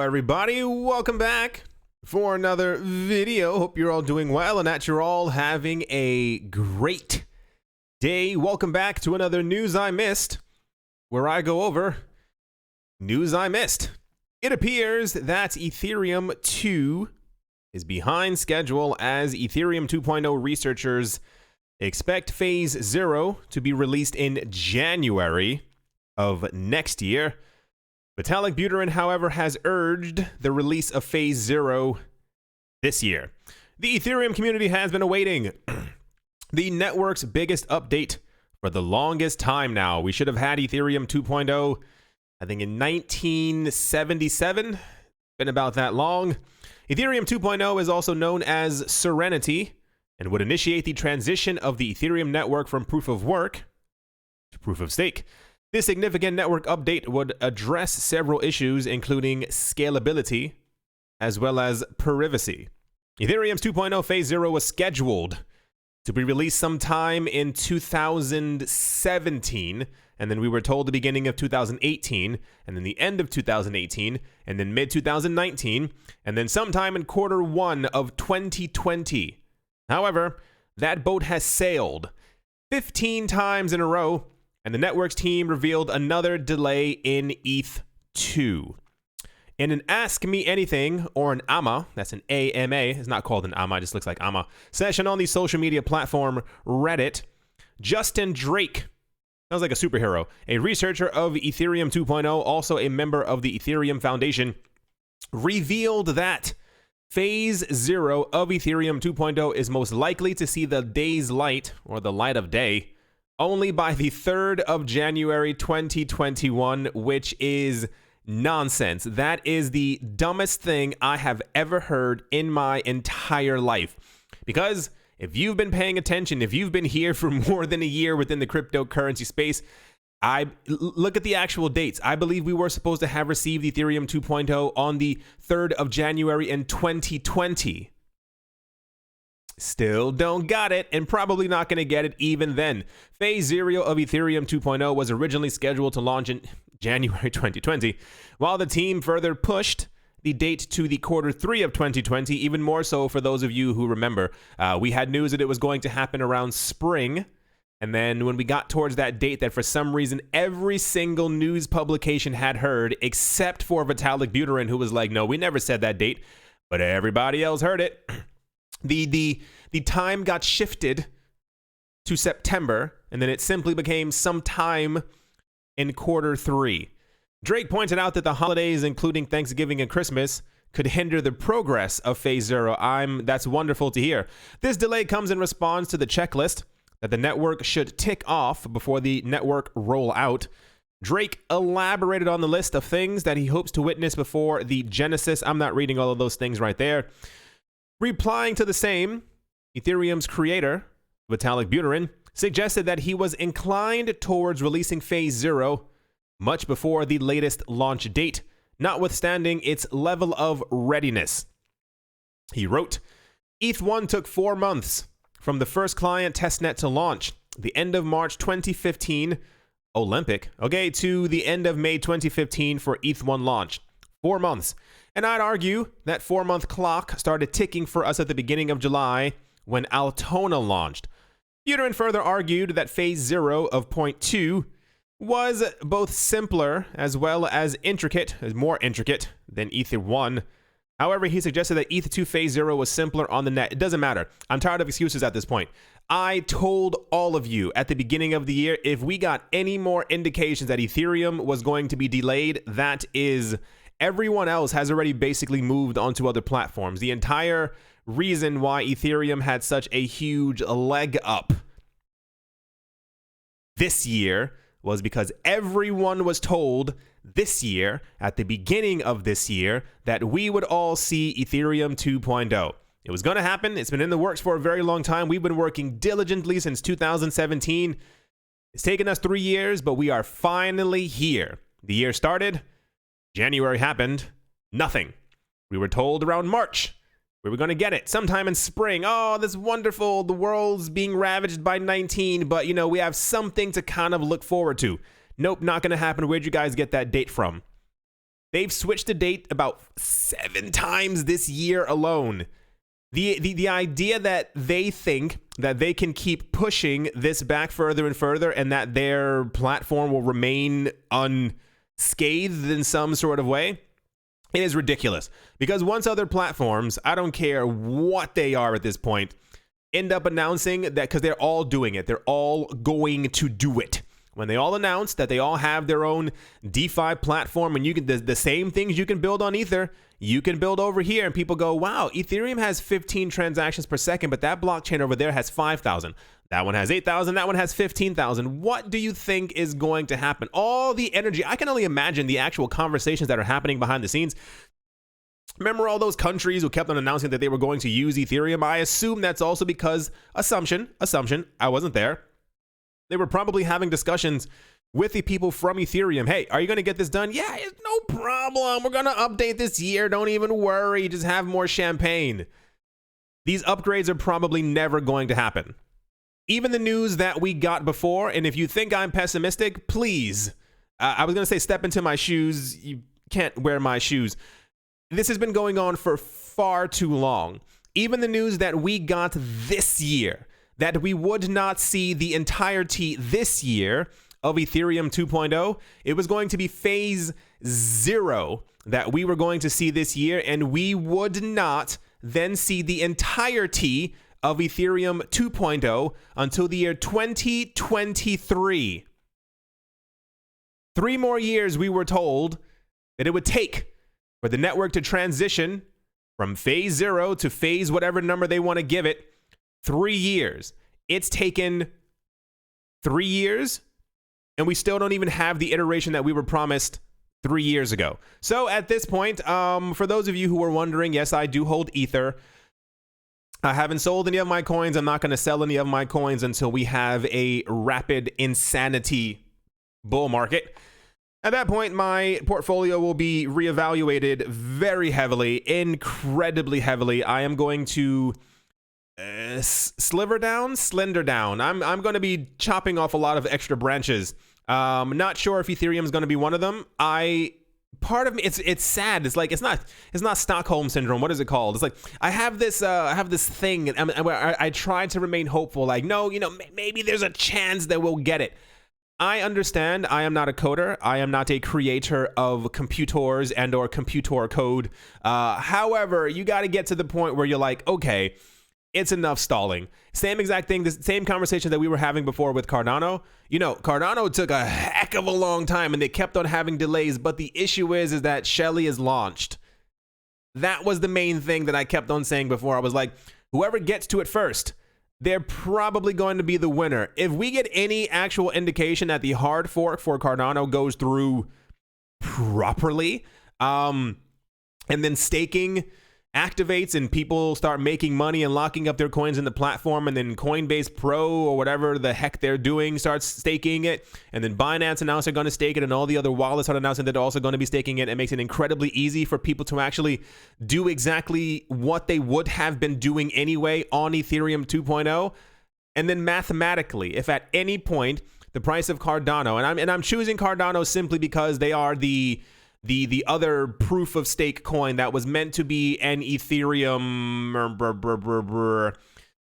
everybody, welcome back for another video. Hope you're all doing well and that you're all having a great day. Welcome back to another News I Missed, where I go over news I missed. It appears that Ethereum 2 is behind schedule as Ethereum 2.0 researchers expect Phase 0 to be released in January of next year. Vitalik Buterin, however, has urged the release of Phase 0 this year. The Ethereum community has been awaiting the network's biggest update for the longest time now. We should have had Ethereum 2.0, I think, in 1977. Been about that long. Ethereum 2.0 is also known as Serenity and would initiate the transition of the Ethereum network from proof of work to proof of stake. This significant network update would address several issues, including scalability as well as privacy. Ethereum's 2.0 Phase 0 was scheduled to be released sometime in 2017, and then we were told the beginning of 2018, and then the end of 2018, and then mid-2019, and then sometime in Q1 of 2020. However, that boat has sailed 15 times in a row, and the network's team revealed another delay in ETH2. In an Ask Me Anything, or an AMA, that's an AMA, it's not called an AMA, it just looks like AMA, session on the social media platform Reddit, Justin Drake, sounds like a superhero, a researcher of Ethereum 2.0, also a member of the Ethereum Foundation, revealed that Phase 0 of Ethereum 2.0 is most likely to see the day's light, or the light of day, only by the 3rd of January 2021, which is nonsense. That is the dumbest thing I have ever heard in my entire life. Because if you've been paying attention, if you've been here for more than a year within the cryptocurrency space, look at the actual dates. I believe we were supposed to have received Ethereum 2.0 on the 3rd of January in 2020. Still don't got it, and probably not going to get it even then. Phase 0 of Ethereum 2.0 was originally scheduled to launch in January 2020, while the team further pushed the date to the Q3 of 2020, even more so for those of you who remember. We had news that it was going to happen around spring, and then when we got towards that date that for some reason every single news publication had heard, except for Vitalik Buterin, who was like, no, we never said that date, but everybody else heard it. The time got shifted to September, and then it simply became sometime in Q3. Drake pointed out that the holidays, including Thanksgiving and Christmas, could hinder the progress of Phase 0. That's wonderful to hear. This delay comes in response to the checklist that the network should tick off before the network rollout. Drake elaborated on the list of things that he hopes to witness before the Genesis. I'm not reading all of those things right there. Replying to the same, Ethereum's creator, Vitalik Buterin, suggested that he was inclined towards releasing Phase 0 much before the latest launch date, notwithstanding its level of readiness. He wrote, ETH1 took 4 months from the first client testnet to launch, the end of March 2015, Olympic, to the end of May 2015 for ETH1 launch. 4 months. And I'd argue that 4-month clock started ticking for us at the beginning of July when Altona launched. Buterin further argued that Phase 0 of Point 2 was both simpler as well as more intricate than ETH1. However, he suggested that ETH2 Phase 0 was simpler on the net. It doesn't matter. I'm tired of excuses at this point. I told all of you at the beginning of the year, if we got any more indications that Ethereum was going to be delayed, that is... Everyone else has already basically moved onto other platforms. The entire reason why Ethereum had such a huge leg up this year was because everyone was told this year, at the beginning of this year, that we would all see Ethereum 2.0. It was going to happen. It's been in the works for a very long time. We've been working diligently since 2017. It's taken us 3 years, but we are finally here. The year started. January happened, nothing. We were told around March we were going to get it sometime in spring. Oh, this is wonderful. The world's being ravaged by 19, but we have something to kind of look forward to. Nope, not going to happen. Where'd you guys get that date from? They've switched the date about 7 times this year alone. The idea that they think that they can keep pushing this back further and further and that their platform will remain unscathed in some sort of way, it is ridiculous. Because once other platforms, I don't care what they are at this point, end up announcing that, because they're all doing it, they're all going to do it. When they all announce that they all have their own DeFi platform and you can the same things you can build on Ether, you can build over here, and people go, wow, Ethereum has 15 transactions per second, but that blockchain over there has 5,000. That one has 8,000. That one has 15,000. What do you think is going to happen? All the energy. I can only imagine the actual conversations that are happening behind the scenes. Remember all those countries who kept on announcing that they were going to use Ethereum? I assume that's also because, assumption, I wasn't there. They were probably having discussions with the people from Ethereum. Hey, are you going to get this done? Yeah, it's no problem. We're going to update this year. Don't even worry. Just have more champagne. These upgrades are probably never going to happen. Even the news that we got before, and if you think I'm pessimistic, please, I was going to say step into my shoes. You can't wear my shoes. This has been going on for far too long. Even the news that we got this year, that we would not see the entirety this year of Ethereum 2.0. It was going to be phase 0 that we were going to see this year, and we would not then see the entirety of Ethereum 2.0 until the year 2023. 3 more years we were told that it would take for the network to transition from phase 0 to phase whatever number they want to give it. 3 years. It's taken 3 years, and we still don't even have the iteration that we were promised 3 years ago. So at this point, for those of you who were wondering, yes, I do hold Ether. I haven't sold any of my coins. I'm not going to sell any of my coins until we have a rapid insanity bull market. At that point, my portfolio will be reevaluated very heavily, incredibly heavily. I am going to slender down. I'm going to be chopping off a lot of extra branches. Not sure if Ethereum is going to be one of them. Part of me, it's sad. It's like it's not Stockholm syndrome. What is it called? It's like I have this thing, and I try to remain hopeful. Like, no, maybe there's a chance that we'll get it. I understand. I am not a coder. I am not a creator of computers and or computer code. However, you got to get to the point where you're like, okay, it's enough stalling. Same exact thing, the same conversation that we were having before with Cardano. Cardano took a heck of a long time and they kept on having delays, but the issue is that Shelly is launched. That was the main thing that I kept on saying before. I was like, whoever gets to it first, they're probably going to be the winner. If we get any actual indication that the hard fork for Cardano goes through properly, and then staking activates and people start making money and locking up their coins in the platform, and then Coinbase Pro or whatever the heck they're doing starts staking it, and then Binance announced they're going to stake it, and all the other wallets are announcing that they're also going to be staking it. It makes it incredibly easy for people to actually do exactly what they would have been doing anyway on Ethereum 2.0. And then mathematically, if at any point the price of Cardano, and I'm choosing Cardano simply because they are the other proof of stake coin that was meant to be an Ethereum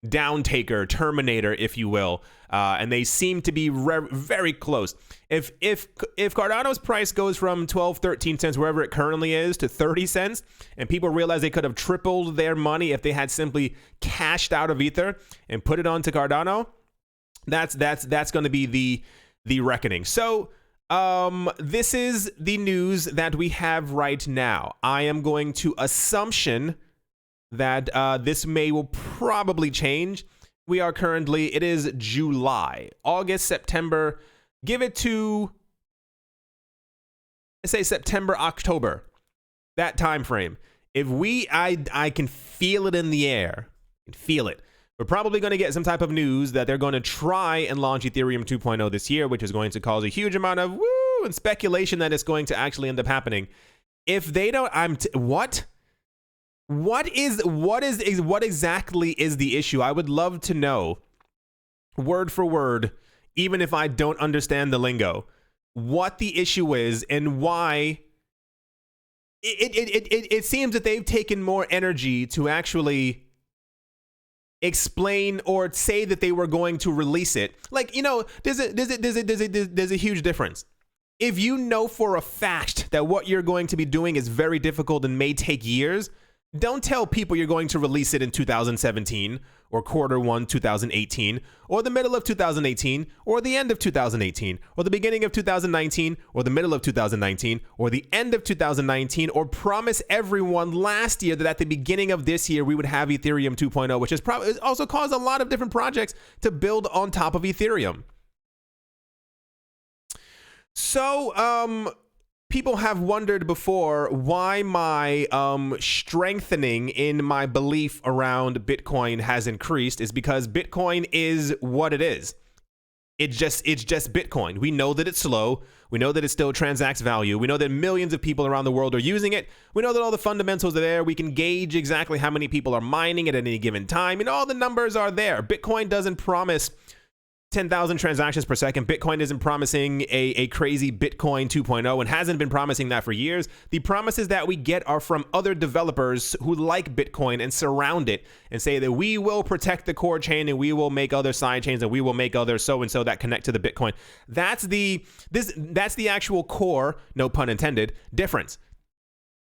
downtaker, terminator, if you will, and they seem to be very close. If Cardano's price goes from 12, 13 cents, wherever it currently is, to 30 cents, and people realize they could have tripled their money if they had simply cashed out of Ether and put it onto Cardano, that's going to be the reckoning. So this is the news that we have right now. I am going to assumption that this will probably change. We are currently, it is July, August, September. Give it to, let's say September, October, that time frame. If I can feel it in the air, I can feel it. We're probably going to get some type of news that they're going to try and launch Ethereum 2.0 this year, which is going to cause a huge amount of woo and speculation that it's going to actually end up happening. If they don't, what exactly is the issue? I would love to know, word for word, even if I don't understand the lingo, what the issue is and why it seems that they've taken more energy to actually explain or say that they were going to release it. Like, you know, there's a huge difference. If you know for a fact that what you're going to be doing is very difficult and may take years, don't tell people you're going to release it in 2017 or Q1 2018 or the middle of 2018 or the end of 2018 or the beginning of 2019 or the middle of 2019 or the end of 2019, or promise everyone last year that at the beginning of this year we would have Ethereum 2.0, which has probably also caused a lot of different projects to build on top of Ethereum. So, people have wondered before why my strengthening in my belief around Bitcoin has increased is because Bitcoin is what it is. It's just Bitcoin. We know that it's slow. We know that it still transacts value. We know that millions of people around the world are using it. We know that all the fundamentals are there. We can gauge exactly how many people are mining at any given time. And all the numbers are there. Bitcoin doesn't promise 10,000 transactions per second. Bitcoin isn't promising a crazy Bitcoin 2.0 and hasn't been promising that for years. The promises that we get are from other developers who like Bitcoin and surround it and say that we will protect the core chain and we will make other side chains and we will make other so-and-so that connect to the Bitcoin. That's the actual core, no pun intended, difference.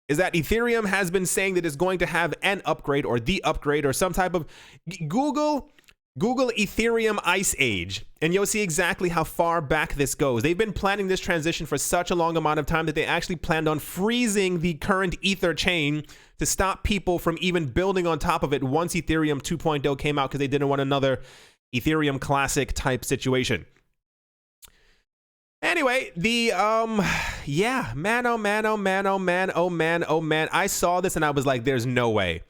Is that Ethereum has been saying that it's going to have an upgrade or the upgrade or some type of Google Ethereum Ice Age, and you'll see exactly how far back this goes. They've been planning this transition for such a long amount of time that they actually planned on freezing the current Ether chain to stop people from even building on top of it once Ethereum 2.0 came out, because they didn't want another Ethereum Classic type situation. Anyway, yeah, man, oh man, oh man, oh man, oh man, oh man. I saw this and I was like, there's no way.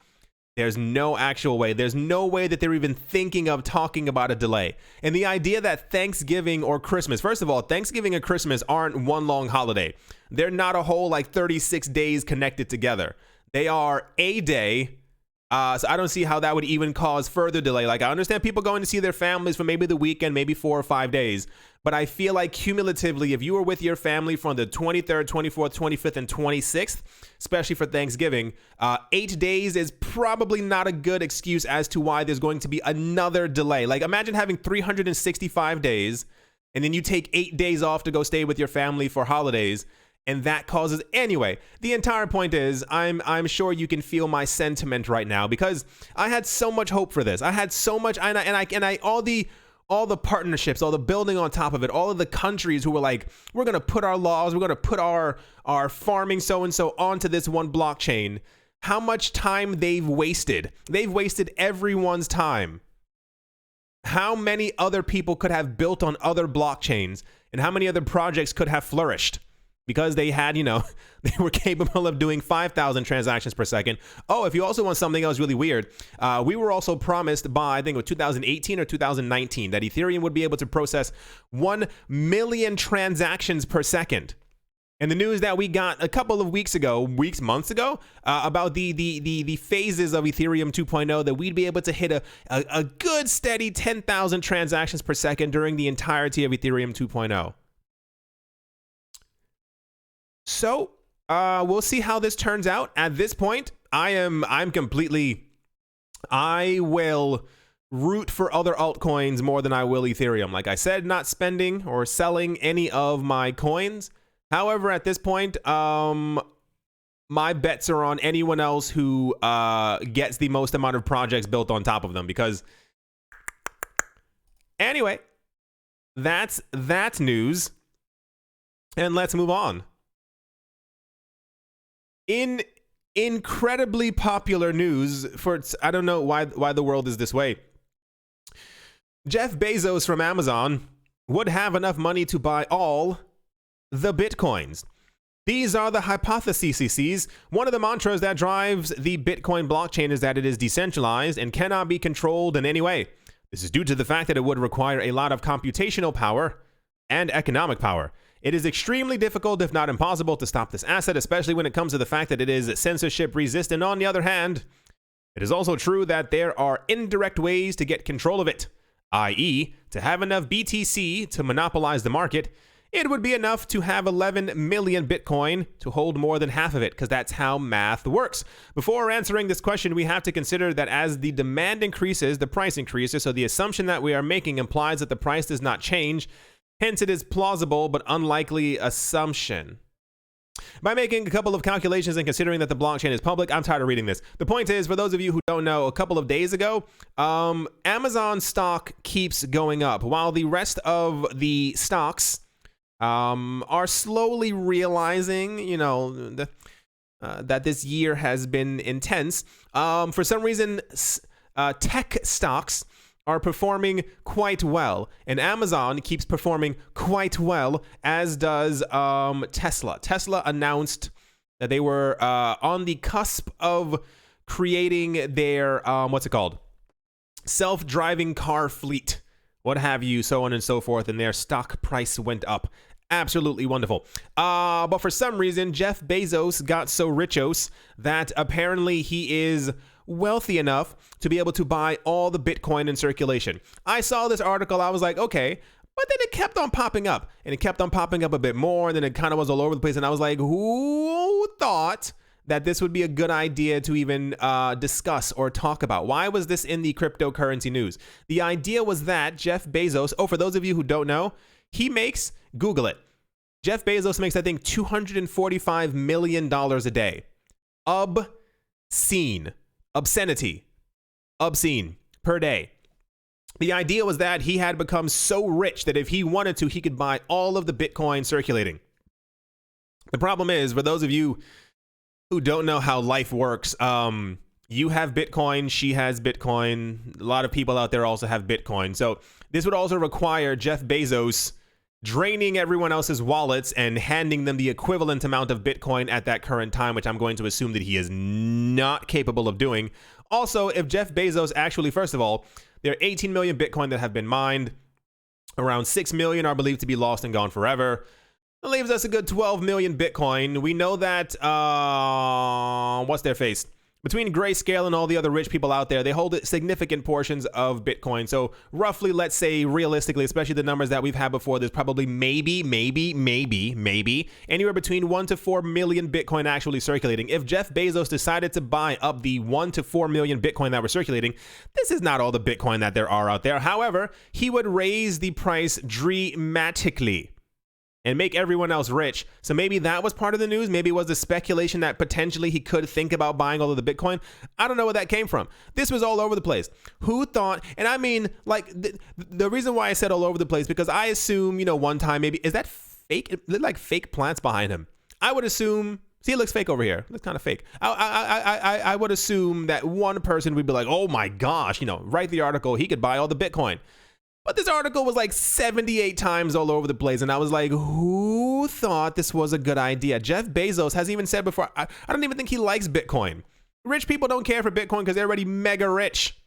There's no actual way. There's no way that they're even thinking of talking about a delay. And the idea that Thanksgiving or Christmas, first of all, Thanksgiving and Christmas aren't one long holiday. They're not a whole like 36 days connected together. They are a day. So I don't see how that would even cause further delay. Like, I understand people going to see their families for maybe the weekend, maybe 4 or 5 days. But I feel like cumulatively, if you were with your family from the 23rd, 24th, 25th, and 26th, especially for Thanksgiving, 8 days is probably not a good excuse as to why there's going to be another delay. Like, imagine having 365 days, and then you take 8 days off to go stay with your family for holidays. And that causes, anyway, the entire point is I'm sure you can feel my sentiment right now, because I had so much hope for this. I had so much, all the partnerships, all the building on top of it, all of the countries who were like, we're going to put our laws, we're going to put our farming so-and-so onto this one blockchain. How much time they've wasted. They've wasted everyone's time. How many other people could have built on other blockchains, and how many other projects could have flourished? Because they had, they were capable of doing 5,000 transactions per second. Oh, if you also want something else really weird, we were also promised by, I think it was 2018 or 2019, that Ethereum would be able to process 1 million transactions per second. And the news that we got a couple of months ago, about the phases of Ethereum 2.0, that we'd be able to hit a good steady 10,000 transactions per second during the entirety of Ethereum 2.0. So we'll see how this turns out. At this point, I will root for other altcoins more than I will Ethereum. Like I said, not spending or selling any of my coins. However, at this point, my bets are on anyone else who gets the most amount of projects built on top of them. Because anyway, that's news. And let's move on. In incredibly popular news, I don't know why the world is this way. Jeff Bezos from Amazon would have enough money to buy all the Bitcoins. These are the hypotheses. One of the mantras that drives the Bitcoin blockchain is that it is decentralized and cannot be controlled in any way. This is due to the fact that it would require a lot of computational power and economic power. It is extremely difficult, if not impossible, to stop this asset, especially when it comes to the fact that it is censorship resistant. On the other hand, it is also true that there are indirect ways to get control of it, i.e., to have enough BTC to monopolize the market. It would be enough to have 11 million Bitcoin to hold more than half of it, because that's how math works. Before answering this question, we have to consider that as the demand increases, the price increases. So the assumption that we are making implies that the price does not change. Hence, it is plausible but unlikely assumption. By making a couple of calculations and considering that the blockchain is public, I'm tired of reading this. The point is, for those of you who don't know, a couple of days ago, Amazon stock keeps going up, while the rest of the stocks are slowly realizing, that this year has been intense. For some reason, tech stocks are performing quite well, and Amazon keeps performing quite well, as does Tesla. Tesla announced that they were on the cusp of creating their self-driving car fleet, what have you, so on and so forth, and their stock price went up. Absolutely wonderful. But for some reason, Jeff Bezos got so richos that apparently he is wealthy enough to be able to buy all the Bitcoin in circulation. I saw this article, I was like, okay, but then it kept on popping up, and it kept on popping up a bit more, and then it kind of was all over the place, and I was like, who thought that this would be a good idea to even discuss or talk about? Why was this in the cryptocurrency news? The idea was that Jeff Bezos, for those of you who don't know, he makes, Google it, Jeff Bezos makes, I think, $245 million a day. Obscene per day. The idea was that he had become so rich that if he wanted to, he could buy all of the Bitcoin circulating. The problem is, for those of you who don't know how life works, you have Bitcoin, she has Bitcoin, a lot of people out there also have Bitcoin. So this would also require Jeff Bezos draining everyone else's wallets and handing them the equivalent amount of Bitcoin at that current time, which I'm going to assume that he is not capable of doing. Also, if Jeff Bezos actually, first of all, there are 18 million Bitcoin that have been mined. Around 6 million are believed to be lost and gone forever. That leaves us a good 12 million Bitcoin. We know that, what's their face? Between Grayscale and all the other rich people out there, they hold significant portions of Bitcoin. So roughly, let's say realistically, especially the numbers that we've had before, there's probably maybe anywhere between 1 to 4 million Bitcoin actually circulating. If Jeff Bezos decided to buy up the 1 to 4 million Bitcoin that were circulating, this is not all the Bitcoin that there are out there. However, he would raise the price dramatically and make everyone else rich. So maybe that was part of the news. Maybe it was the speculation that potentially he could think about buying all of the Bitcoin. I don't know where that came from. This was all over the place. Who thought? And I mean, like, the reason why I said all over the place, because I assume, one time maybe, is that fake? It looked like fake plants behind him. I would assume, see, it looks fake over here. It looks kind of fake. I would assume that one person would be like, oh my gosh, write the article, he could buy all the Bitcoin. But this article was like 78 times all over the place, and I was like, who thought this was a good idea? Jeff Bezos has even said before, I don't even think he likes Bitcoin. Rich people don't care for Bitcoin because they're already mega rich.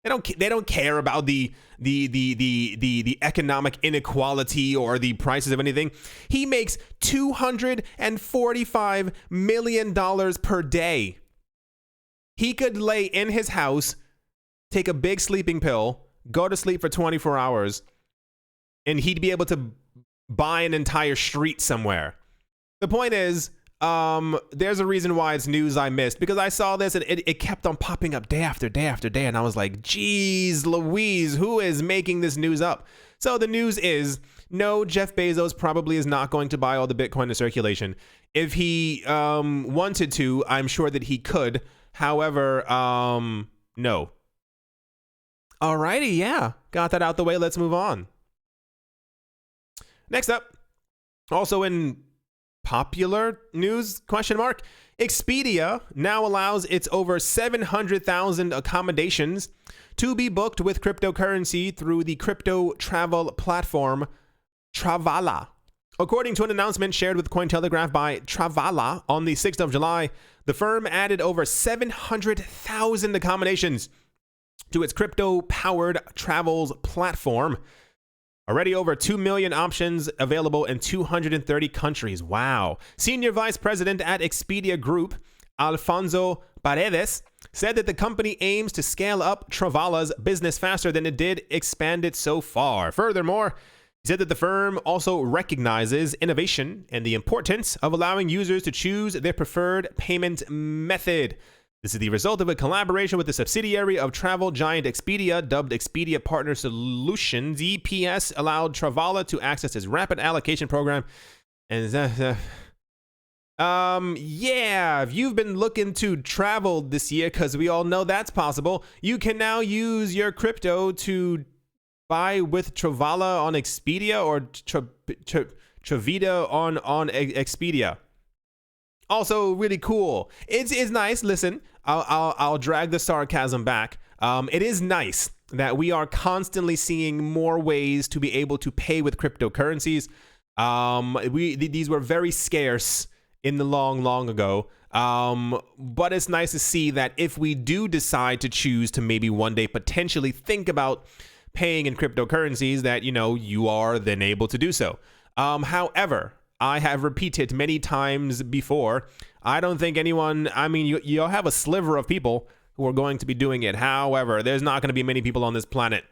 They don't care about the economic inequality or the prices of anything. He makes $245 million per day. He could lay in his house, take a big sleeping pill, go to sleep for 24 hours, and he'd be able to buy an entire street somewhere. The point is, there's a reason why it's news I missed, because I saw this and it kept on popping up day after day after day, and I was like, geez Louise, who is making this news up? So the news is, no, Jeff Bezos probably is not going to buy all the Bitcoin in circulation. If he wanted to, I'm sure that he could. However, no. Alrighty, yeah, got that out the way. Let's move on. Next up, also in popular news, ? Expedia now allows its over 700,000 accommodations to be booked with cryptocurrency through the crypto travel platform Travala. According to an announcement shared with Cointelegraph by Travala on the 6th of July, the firm added over 700,000 accommodations to its crypto-powered travels platform. Already over 2 million options available in 230 countries. Wow. Senior Vice President at Expedia Group, Alfonso Paredes, said that the company aims to scale up Travala's business faster than it did expand it so far. Furthermore, He said that the firm also recognizes innovation and the importance of allowing users to choose their preferred payment method. This is the result of a collaboration with the subsidiary of travel giant Expedia, dubbed Expedia Partner Solutions. EPS allowed Travala to access its rapid allocation program. And yeah, if you've been looking to travel this year, because we all know that's possible, you can now use your crypto to buy with Travala on Expedia or Travita on Expedia. Also, really cool. It's nice. Listen, I'll drag the sarcasm back. It is nice that we are constantly seeing more ways to be able to pay with cryptocurrencies. These were very scarce in the long ago. But it's nice to see that if we do decide to choose to maybe one day potentially think about paying in cryptocurrencies, that, you know, you are then able to do so. However, I have repeated many times before, I don't think anyone, I mean, you'll have a sliver of people who are going to be doing it. However, there's not going to be many people on this planet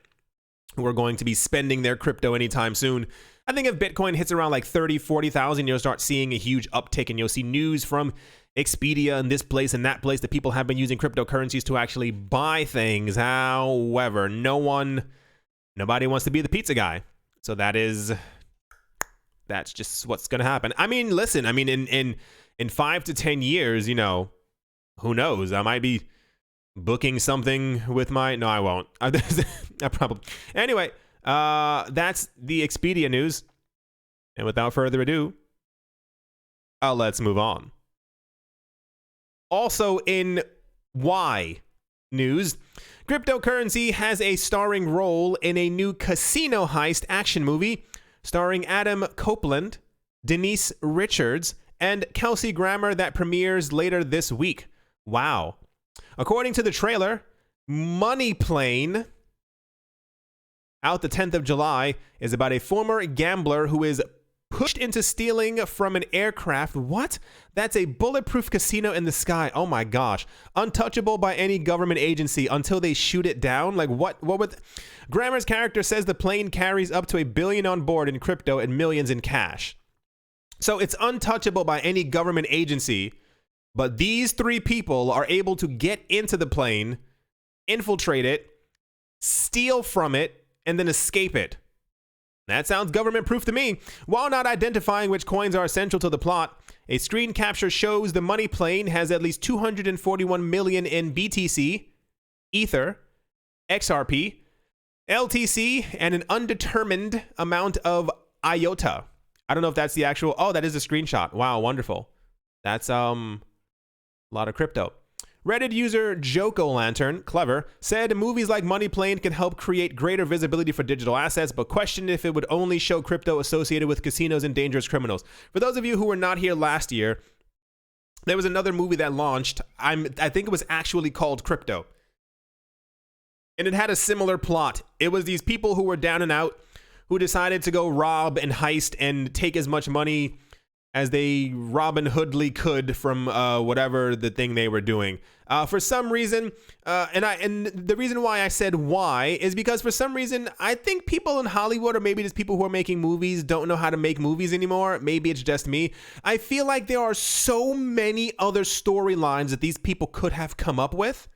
who are going to be spending their crypto anytime soon. I think if Bitcoin hits around like 30, 40,000, you'll start seeing a huge uptick, and you'll see news from Expedia and this place and that place that people have been using cryptocurrencies to actually buy things. However, nobody wants to be the pizza guy. So that's just what's going to happen. I mean, listen, I mean, in 5 to 10 years, you know, who knows? I might be booking something with my, no, I won't. I probably, anyway, that's the Expedia news. And without further ado, let's move on. Also in Y news, cryptocurrency has a starring role in a new casino heist action movie starring Adam Copeland, Denise Richards, and Kelsey Grammer that premieres later this week. Wow. According to the trailer, Money Plane, out the 10th of July, is about a former gambler who is pushed into stealing from an aircraft. What? That's a bulletproof casino in the sky. Oh my gosh. Untouchable by any government agency until they shoot it down. Like what would... Grammer's character says the plane carries up to $1 billion on board in crypto and millions in cash. So it's untouchable by any government agency, but these three people are able to get into the plane, infiltrate it, steal from it, and then escape it. That sounds government proof to me. While not identifying which coins are essential to the plot, a screen capture shows the money plane has at least 241 million in BTC, Ether, XRP, LTC, and an undetermined amount of IOTA. I don't know if that's the actual, oh, that is a screenshot. Wow, wonderful. That's a lot of crypto. Reddit user Joko Lantern, clever, said movies like Money Plane can help create greater visibility for digital assets, but questioned if it would only show crypto associated with casinos and dangerous criminals. For those of you who were not here last year, there was another movie that launched. I think it was actually called Crypto. And it had a similar plot. It was these people who were down and out who decided to go rob and heist and take as much money as they Robin Hoodly could from whatever the thing they were doing. For some reason, and the reason why I said why is because for some reason, I think people in Hollywood, or maybe just people who are making movies, don't know how to make movies anymore. Maybe it's just me. I feel like there are so many other storylines that these people could have come up with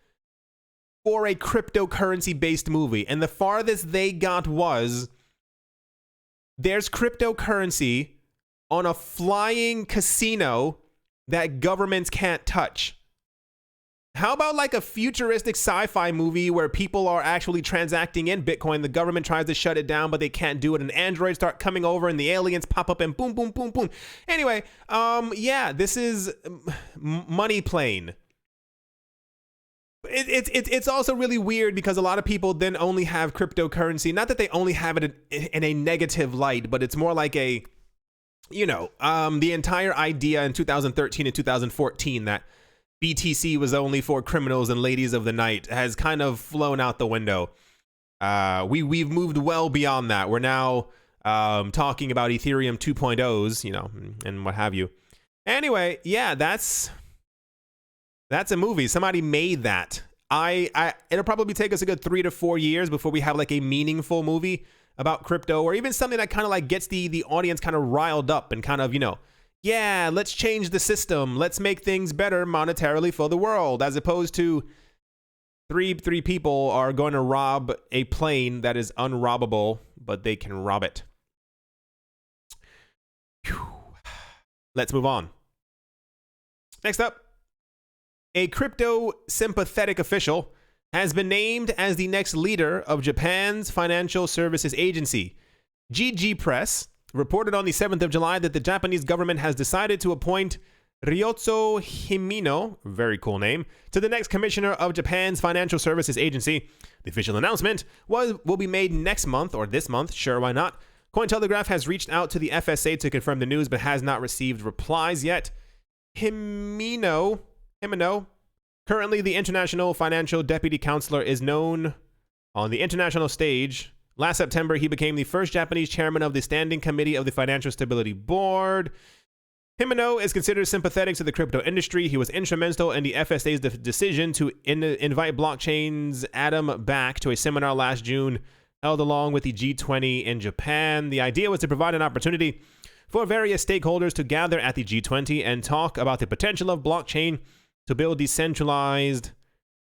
for a cryptocurrency-based movie. And the farthest they got was, there's cryptocurrency on a flying casino that governments can't touch. How about like a futuristic sci-fi movie where people are actually transacting in Bitcoin, the government tries to shut it down, but they can't do it, and androids start coming over and the aliens pop up and boom, boom, boom, boom. Anyway, yeah, this is Money Plane. It's also really weird because a lot of people then only have cryptocurrency. Not that they only have it in a negative light, but it's more like a, you know, the entire idea in 2013 and 2014 that BTC was only for criminals and ladies of the night has kind of flown out the window. We've moved well beyond that. We're now talking about Ethereum 2.0s, you know, and what have you. Anyway, yeah, that's a movie. Somebody made that. It'll probably take us a good 3 to 4 years before we have like a meaningful movie about crypto, or even something that kind of like gets the audience kind of riled up and kind of, yeah, let's change the system. Let's make things better monetarily for the world, as opposed to three people are going to rob a plane that is unrobbable, but they can rob it. Whew. Let's move on. Next up, a crypto sympathetic official has been named as the next leader of Japan's financial services agency. GG Press reported on the 7th of July that the Japanese government has decided to appoint Ryotsu Himino, very cool name, to the next commissioner of Japan's financial services agency. The official announcement will be made next month, or this month, sure, why not? Cointelegraph has reached out to the FSA to confirm the news, but has not received replies yet. Himino, currently the International Financial Deputy Counselor, is known on the international stage. Last September, he became the first Japanese chairman of the Standing Committee of the Financial Stability Board. Himino is considered sympathetic to the crypto industry. He was instrumental in the FSA's decision to invite blockchain's Adam back to a seminar last June, held along with the G20 in Japan. The idea was to provide an opportunity for various stakeholders to gather at the G20 and talk about the potential of blockchain to build decentralized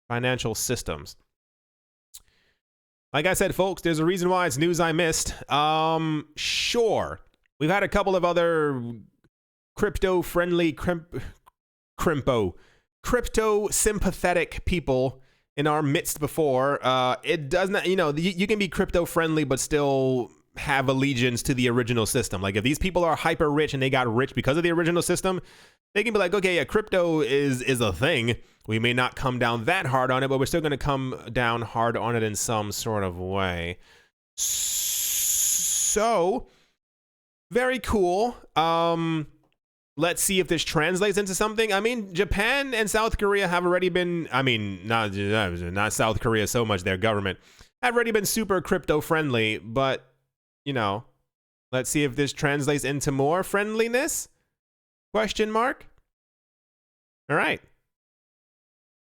financial systems. Like I said, folks, there's a reason why it's news I missed. Sure, we've had a couple of other crypto-friendly, crypto-sympathetic people in our midst before. It does not, you can be crypto-friendly but still have allegiance to the original system. Like, if these people are hyper rich and they got rich because of the original system, they can be like, okay, yeah, crypto is a thing. We may not come down that hard on it, but we're still going to come down hard on it in some sort of way. So, very cool. Let's see if this translates into something. I mean, Japan and South Korea have already been, not South Korea so much, their government, have already been super crypto friendly, but, let's see if this translates into more friendliness? Question mark? All right.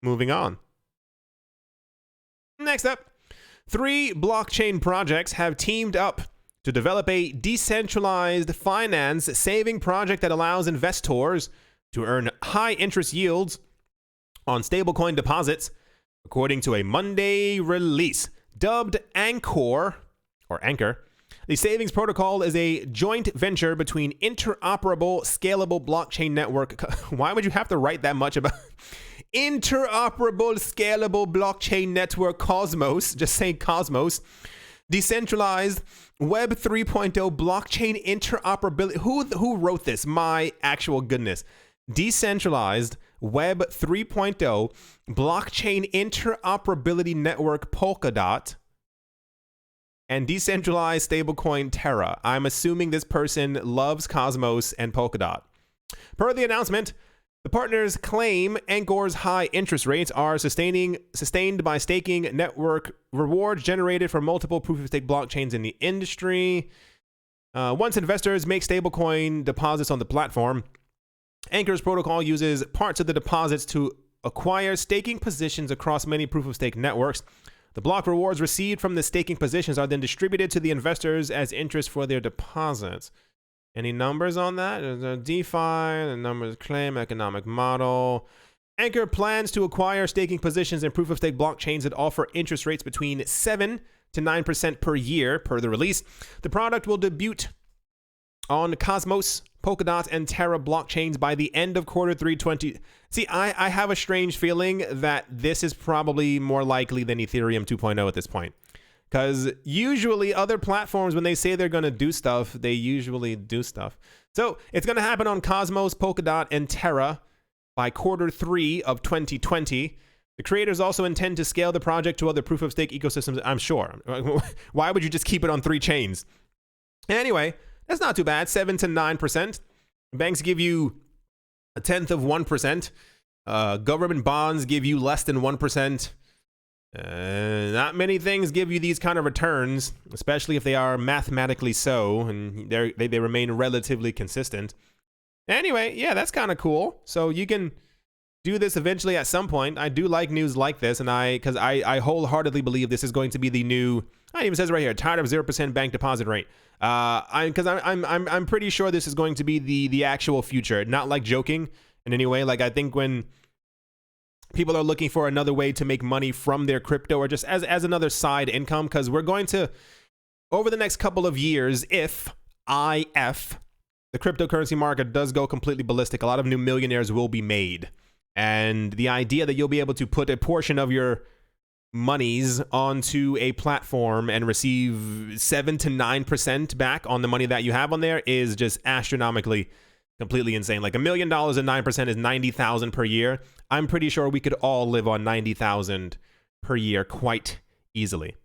Moving on. Next up, 3 blockchain projects have teamed up to develop a decentralized finance saving project that allows investors to earn high interest yields on stablecoin deposits, according to a Monday release. Dubbed Anchor, the savings protocol is a joint venture between interoperable scalable blockchain network. Why would you have to write that much about interoperable scalable blockchain network Cosmos? Just say Cosmos. Decentralized Web 3.0 blockchain interoperability. Who wrote this? My actual goodness. Decentralized Web 3.0 blockchain interoperability network Polkadot and decentralized stablecoin Terra. I'm assuming this person loves Cosmos and Polkadot. Per the announcement, the partners claim Anchor's high interest rates are sustained by staking network rewards generated from multiple proof-of-stake blockchains in the industry. Once investors make stablecoin deposits on the platform, Anchor's protocol uses parts of the deposits to acquire staking positions across many proof-of-stake networks. The block rewards received from the staking positions are then distributed to the investors as interest for their deposits. Any numbers on that? DeFi, the numbers claim, economic model. Anchor plans to acquire staking positions in proof-of-stake blockchains that offer interest rates between 7 to 9% per year, per the release. The product will debut on Cosmos, Polkadot, and Terra blockchains by the end of quarter 3 20. See, I have a strange feeling that this is probably more likely than Ethereum 2.0 at this point. Because usually other platforms, when they say they're going to do stuff, they usually do stuff. So it's going to happen on Cosmos, Polkadot, and Terra by quarter 3 of 2020. The creators also intend to scale the project to other proof-of-stake ecosystems, I'm sure. Why would you just keep it on 3 chains? Anyway, that's not too bad, 7 to 9%. Banks give you 1/10 of 1%. Government bonds give you less than 1%. Not many things give you these kind of returns, especially if they are mathematically so, and they remain relatively consistent. Anyway, yeah, that's kind of cool. So you can do this eventually at some point. I do like news like this, and because I wholeheartedly believe this is going to be the new. It even says right here, tired of 0% bank deposit rate. I'm pretty sure this is going to be the actual future. Not like joking in any way. Like, I think when people are looking for another way to make money from their crypto, or just as another side income, because we're going to, over the next couple of years, if the cryptocurrency market does go completely ballistic, a lot of new millionaires will be made. And the idea that you'll be able to put a portion of your monies onto a platform and receive 7 to 9% back on the money that you have on there is just astronomically completely insane. Like $1 million and 9% is 90,000 per year. I'm pretty sure we could all live on 90,000 per year quite easily.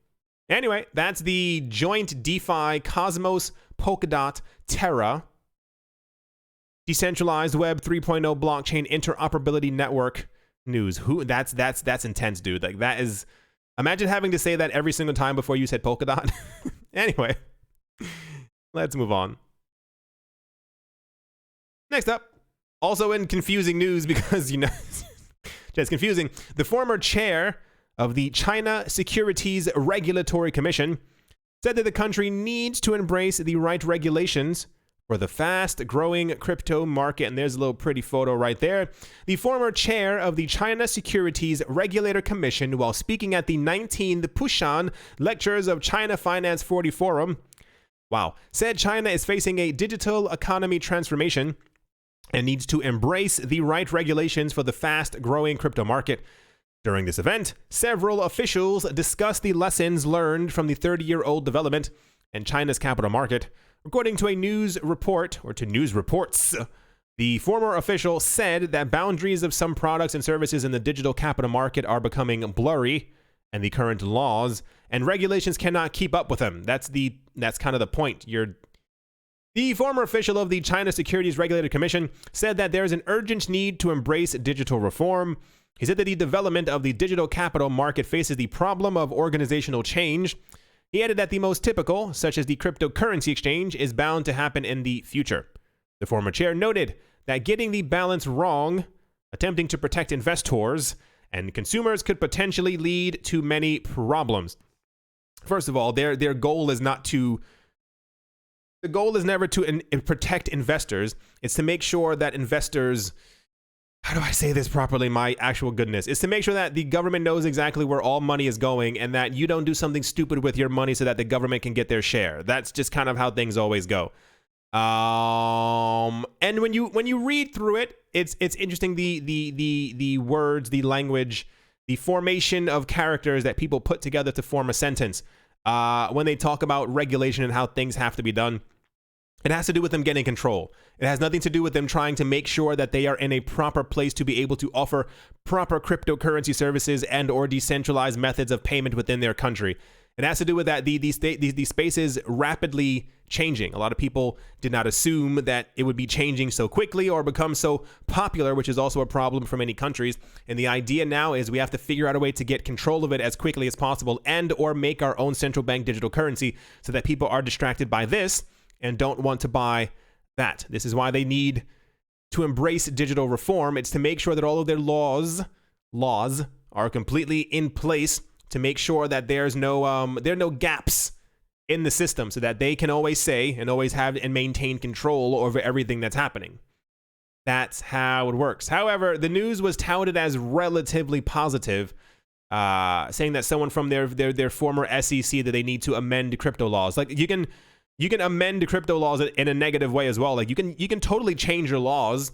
Anyway, that's the joint DeFi Cosmos, Polkadot, Terra decentralized Web 3.0 blockchain interoperability network news. That's intense, dude. Like, that is, imagine having to say that every single time before you said Polkadot. Anyway, let's move on. Next up, also in confusing news, because just confusing, the former chair of the China Securities Regulatory Commission said that the country needs to embrace the right regulations for the fast-growing crypto market. And there's a little pretty photo right there. The former chair of the China Securities Regulator Commission, while speaking at the 19th Pushan Lectures of China Finance 40 Forum, said China is facing a digital economy transformation and needs to embrace the right regulations for the fast-growing crypto market. During this event, several officials discussed the lessons learned from the 30-year-old development in China's capital market. According to a news report, or to news reports, the former official said that boundaries of some products and services in the digital capital market are becoming blurry, and the current laws and regulations cannot keep up with them. That's kind of the point. The former official of the China Securities Regulatory Commission said that there is an urgent need to embrace digital reform. He said that the development of the digital capital market faces the problem of organizational change. He added that the most typical, such as the cryptocurrency exchange, is bound to happen in the future. The former chair noted that getting the balance wrong, attempting to protect investors and consumers, could potentially lead to many problems. First of all, their goal is not to... The goal is never to protect investors. It's to make sure that investors... How do I say this properly? My actual goodness. It's to make sure that the government knows exactly where all money is going, and that you don't do something stupid with your money so that the government can get their share. That's just kind of how things always go. And when you read through it, it's interesting, the words, the language, the formation of characters that people put together to form a sentence. When they talk about regulation and how things have to be done, it has to do with them getting control. It has nothing to do with them trying to make sure that they are in a proper place to be able to offer proper cryptocurrency services and or decentralized methods of payment within their country. It has to do with that the space is rapidly changing. A lot of people did not assume that it would be changing so quickly or become so popular, which is also a problem for many countries. And the idea now is we have to figure out a way to get control of it as quickly as possible, and or make our own central bank digital currency so that people are distracted by this and don't want to buy that. This is why they need to embrace digital reform. It's to make sure that all of their laws are completely in place to make sure that there are no gaps in the system, so that they can always say and always have and maintain control over everything that's happening. That's how it works. However, the news was touted as relatively positive, saying that someone from their former SEC that they need to amend crypto laws. Like, you can amend crypto laws in a negative way as well. Like, you can totally change your laws,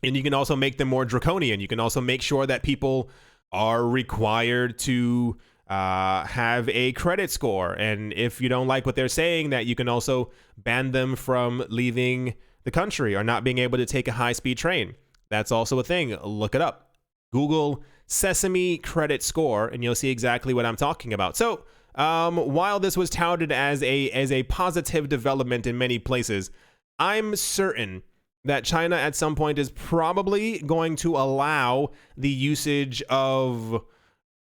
and you can also make them more draconian. You can also make sure that people are required to have a credit score, and if you don't like what they're saying, that you can also ban them from leaving the country or not being able to take a high-speed train. That's also a thing. Look it up. Google Sesame credit score, and you'll see exactly what I'm talking about. So while this was touted as a positive development in many places, I'm certain that China at some point is probably going to allow the usage of...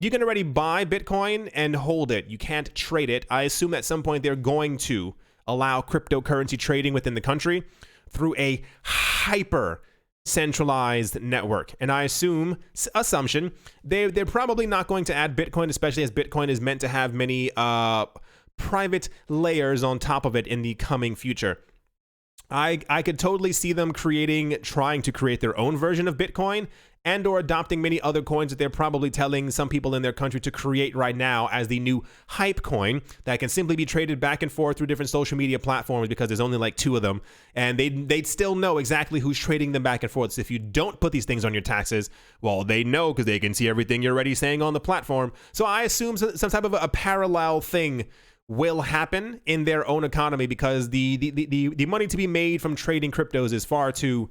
You can already buy Bitcoin and hold it. You can't trade it. I assume at some point they're going to allow cryptocurrency trading within the country through a hyper centralized network. And I assumption, they're probably not going to add Bitcoin, especially as Bitcoin is meant to have many private layers on top of it in the coming future. I could totally see them trying to create their own version of Bitcoin and or adopting many other coins that they're probably telling some people in their country to create right now as the new hype coin that can simply be traded back and forth through different social media platforms because there's only like 2 of them, and they'd still know exactly who's trading them back and forth. So if you don't put these things on your taxes, well, they know because they can see everything you're already saying on the platform. So I assume some type of a parallel thing will happen in their own economy because the money to be made from trading cryptos is far too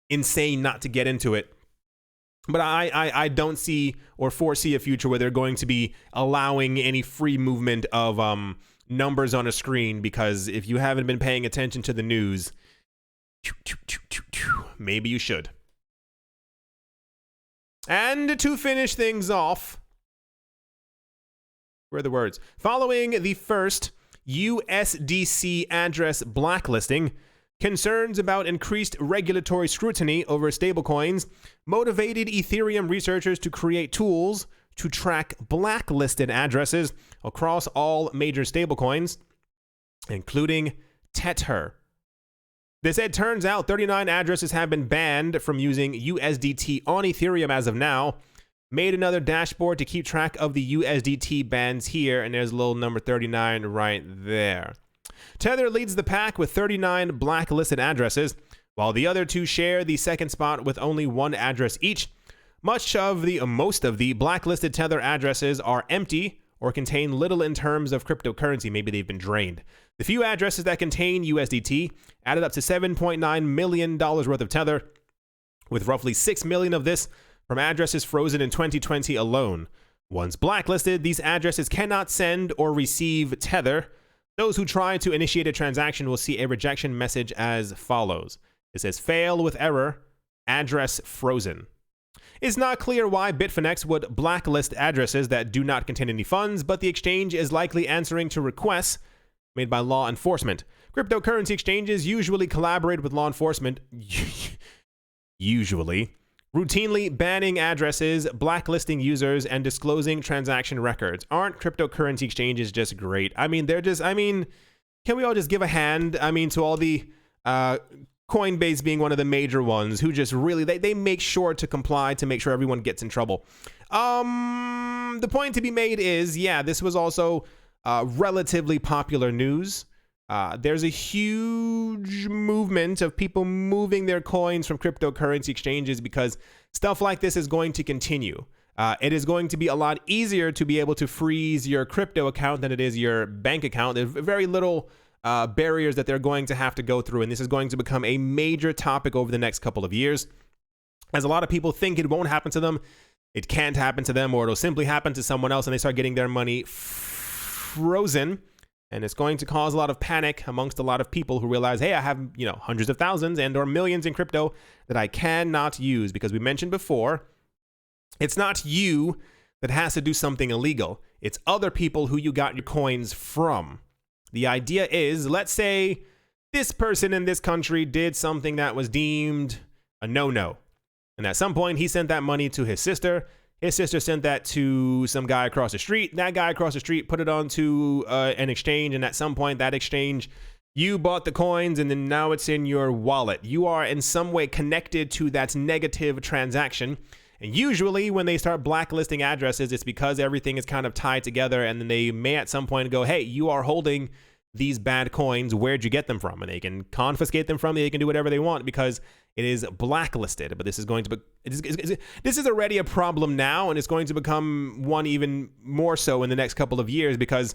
insane not to get into it. But I don't see or foresee a future where they're going to be allowing any free movement of numbers on a screen, because if you haven't been paying attention to the news, maybe you should. And to finish things off, where are the words? Following the first USDC address blacklisting, concerns about increased regulatory scrutiny over stablecoins motivated Ethereum researchers to create tools to track blacklisted addresses across all major stablecoins, including Tether. They said, turns out 39 addresses have been banned from using USDT on Ethereum as of now. Made another dashboard to keep track of the USDT bans here, and there's a little number 39 right there. Tether leads the pack with 39 blacklisted addresses, while the other 2 share the second spot with only 1 address each. Most of the blacklisted Tether addresses are empty or contain little in terms of cryptocurrency. Maybe they've been drained. The few addresses that contain USDT added up to $7.9 million worth of Tether, with roughly 6 million of this from addresses frozen in 2020 alone. Once blacklisted, these addresses cannot send or receive Tether. Those who try to initiate a transaction will see a rejection message as follows. It says, fail with error, address frozen. It's not clear why Bitfinex would blacklist addresses that do not contain any funds, but the exchange is likely answering to requests made by law enforcement. Cryptocurrency exchanges usually collaborate with law enforcement, routinely banning addresses, blacklisting users, and disclosing transaction records. Aren't cryptocurrency exchanges just great? I mean, can we all just give a hand, to all the Coinbase being one of the major ones who just really, they make sure to comply to make sure everyone gets in trouble. The point to be made is, yeah, this was also relatively popular news. There's a huge movement of people moving their coins from cryptocurrency exchanges because stuff like this is going to continue. It is going to be a lot easier to be able to freeze your crypto account than it is your bank account. There's very little barriers that they're going to have to go through, and this is going to become a major topic over the next couple of years. As a lot of people think it won't happen to them, it can't happen to them, or it'll simply happen to someone else and they start getting their money frozen. And it's going to cause a lot of panic amongst a lot of people who realize, hey, I have, hundreds of thousands and or millions in crypto that I cannot use, because we mentioned before, it's not you that has to do something illegal. It's other people who you got your coins from. The idea is, let's say this person in this country did something that was deemed a no-no. And at some point, he sent that money to his sister. His sister sent that to some guy across the street. That guy across the street put it onto an exchange. And at some point, that exchange, you bought the coins and then now it's in your wallet. You are in some way connected to that negative transaction. And usually when they start blacklisting addresses, it's because everything is kind of tied together. And then they may at some point go, hey, you are holding these bad coins. Where'd you get them from? And they can confiscate them from you. They can do whatever they want because it is blacklisted. But this is going to be, this is already a problem now, and it's going to become one even more so in the next couple of years, because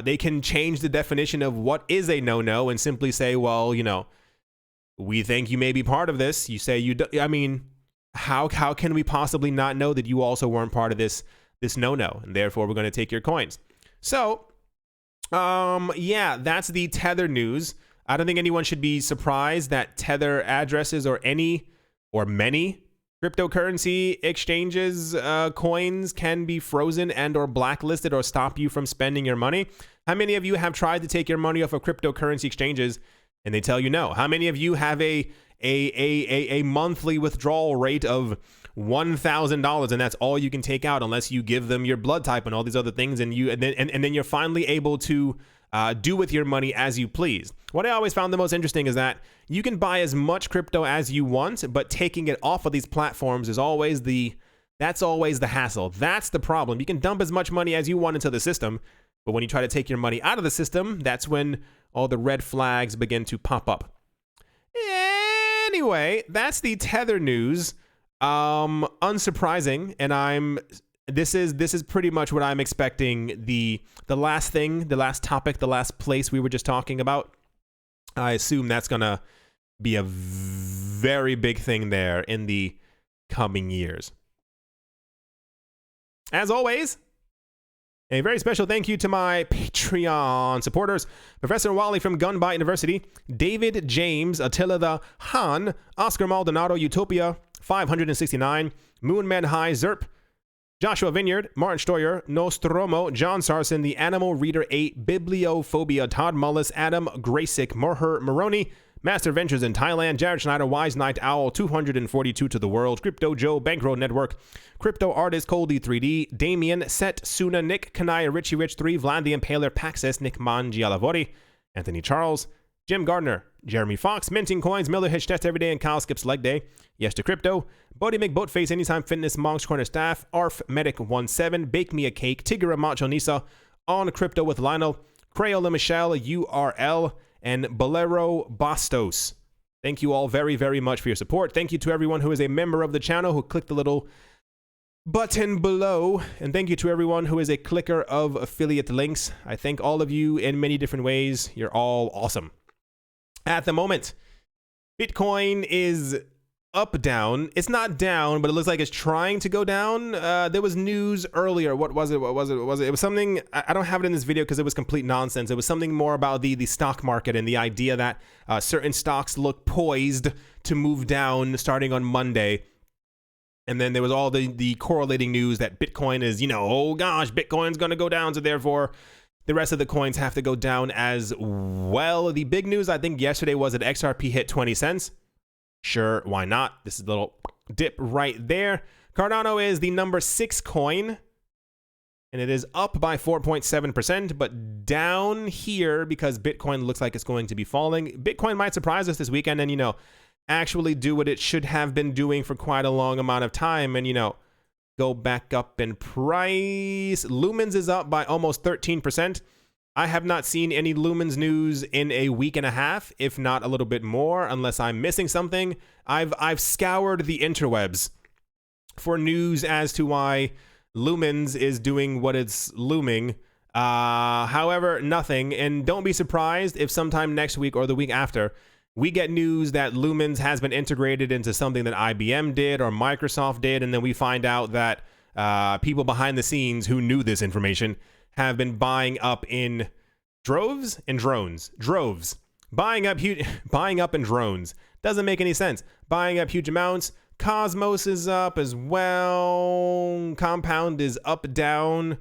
they can change the definition of what is a no-no and simply say, well, we think you may be part of this. You say you do, how can we possibly not know that you also weren't part of this no-no, and therefore we're going to take your coins. So yeah, that's the Tether news. I don't think anyone should be surprised that Tether addresses or any or many cryptocurrency exchanges coins can be frozen and or blacklisted or stop you from spending your money. How many of you have tried to take your money off of cryptocurrency exchanges and they tell you no? How many of you have a a monthly withdrawal rate of $1,000, and that's all you can take out unless you give them your blood type and all these other things, and then you're finally able to do with your money as you please. What I always found the most interesting is that you can buy as much crypto as you want, but taking it off of these platforms is always that's always the hassle. That's the problem. You can dump as much money as you want into the system, but when you try to take your money out of the system, that's when all the red flags begin to pop up. Anyway, that's the Tether news. Unsurprising, and this is pretty much what I'm expecting. The last thing, the last topic, the last place we were just talking about, I assume that's gonna be a very big thing there in the coming years. As always, a very special thank you to my Patreon supporters: Professor Wally from Gunbite University, David James, Attila the Han, Oscar Maldonado, Utopia 569, Moonman High, Zerp, Joshua Vineyard, Martin Stoyer, Nostromo, John Sarson, The Animal Reader 8, Bibliophobia, Todd Mullis, Adam Graysick, Morher Maroney, Master Ventures in Thailand, Jared Schneider, Wise Night Owl, 242 to the World, Crypto Joe, Bankroll Network, Crypto Artist, Coldy 3D, Damien, Set, Suna, Nick, Kanaya, Richie Rich 3, Vlad the Impaler, Paxis, Nick Mangialavori, Anthony Charles, Jim Gardner, Jeremy Fox, Minting Coins, Miller Hitch Test Every Day, and Kyle Skips Leg Day, Yes to Crypto, Bodie McBoatface, Anytime Fitness, Monk's Corner Staff, Arf Medic 17, Bake Me a Cake, Tigger Macho Nisa, On Crypto with Lionel, Crayola Michelle, URL, and Bolero Bastos. Thank you all very, very much for your support. Thank you to everyone who is a member of the channel who clicked the little button below, and thank you to everyone who is a clicker of affiliate links. I thank all of you in many different ways. You're all awesome. At the moment, Bitcoin is up, down. It's not down, but it looks like it's trying to go down. There was news earlier. What was it? It was something, I don't have it in this video because it was complete nonsense. It was something more about the stock market and the idea that certain stocks look poised to move down starting on Monday. And then there was all the correlating news that Bitcoin is, oh gosh, Bitcoin's going to go down. So therefore, the rest of the coins have to go down as well. The big news, I think, yesterday was that XRP hit 20 cents. Sure, why not? This is a little dip right there. Cardano is the number 6 coin, and it is up by 4.7%, but down here because Bitcoin looks like it's going to be falling. Bitcoin might surprise us this weekend and, actually do what it should have been doing for quite a long amount of time and, go back up in price. Lumens is up by almost 13%. I have not seen any Lumens news in a week and a half, if not a little bit more, unless I'm missing something. I've scoured the interwebs for news as to why Lumens is doing what it's looming. However, nothing. And don't be surprised if sometime next week or the week after, we get news that Lumens has been integrated into something that IBM did or Microsoft did, and then we find out that people behind the scenes who knew this information have been buying up in droves and drones. Buying up in drones. Doesn't make any sense. Buying up huge amounts. Cosmos is up as well. Compound is up, down.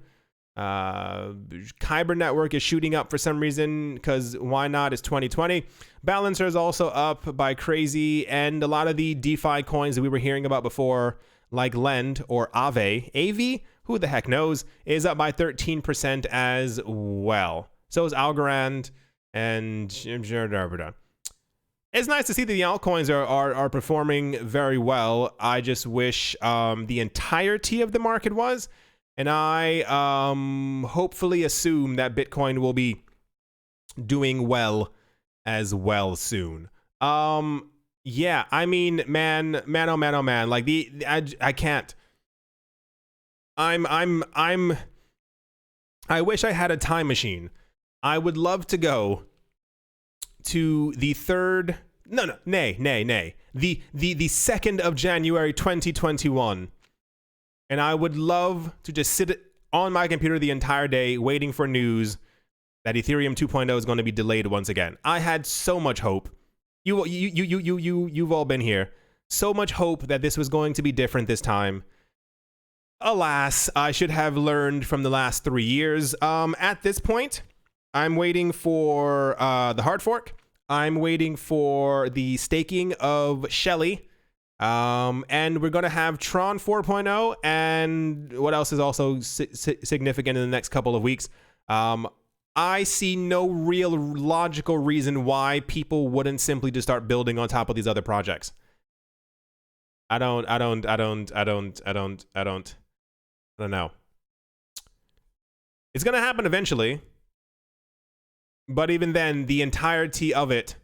Kyber Network is shooting up for some reason because why not? It's 2020. Balancer is also up by crazy, and a lot of the DeFi coins that we were hearing about before, like Lend or AV, who the heck knows, is up by 13% as well. So is Algorand and it's nice to see that the altcoins are performing very well. I just wish the entirety of the market was, and I hopefully assume that Bitcoin will be doing well as well soon. Yeah, I mean, man, like I can't. I wish I had a time machine. I would love to go to the 2nd of January 2021, and I would love to just sit on my computer the entire day waiting for news that Ethereum 2.0 is going to be delayed once again. I had so much hope. You've all been here. So much hope that this was going to be different this time. Alas, I should have learned from the last 3 years. At this point, I'm waiting for the hard fork. I'm waiting for the staking of Shelly. And we're going to have Tron 4.0. And what else is also significant in the next couple of weeks? I see no real logical reason why people wouldn't simply just start building on top of these other projects. I don't know. It's going to happen eventually. But even then, the entirety of it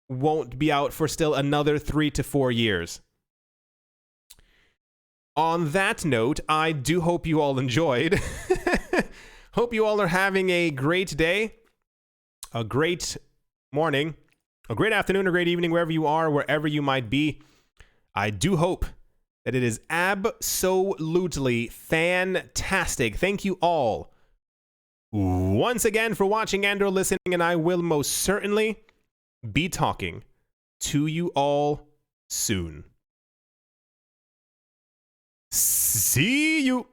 won't be out for still another 3 to 4 years. On that note, I do hope you all enjoyed. Hope you all are having a great day, a great morning, a great afternoon, or great evening, wherever you are, wherever you might be. I do hope that it is absolutely fantastic. Thank you all once again for watching and or listening, and I will most certainly be talking to you all soon. See you.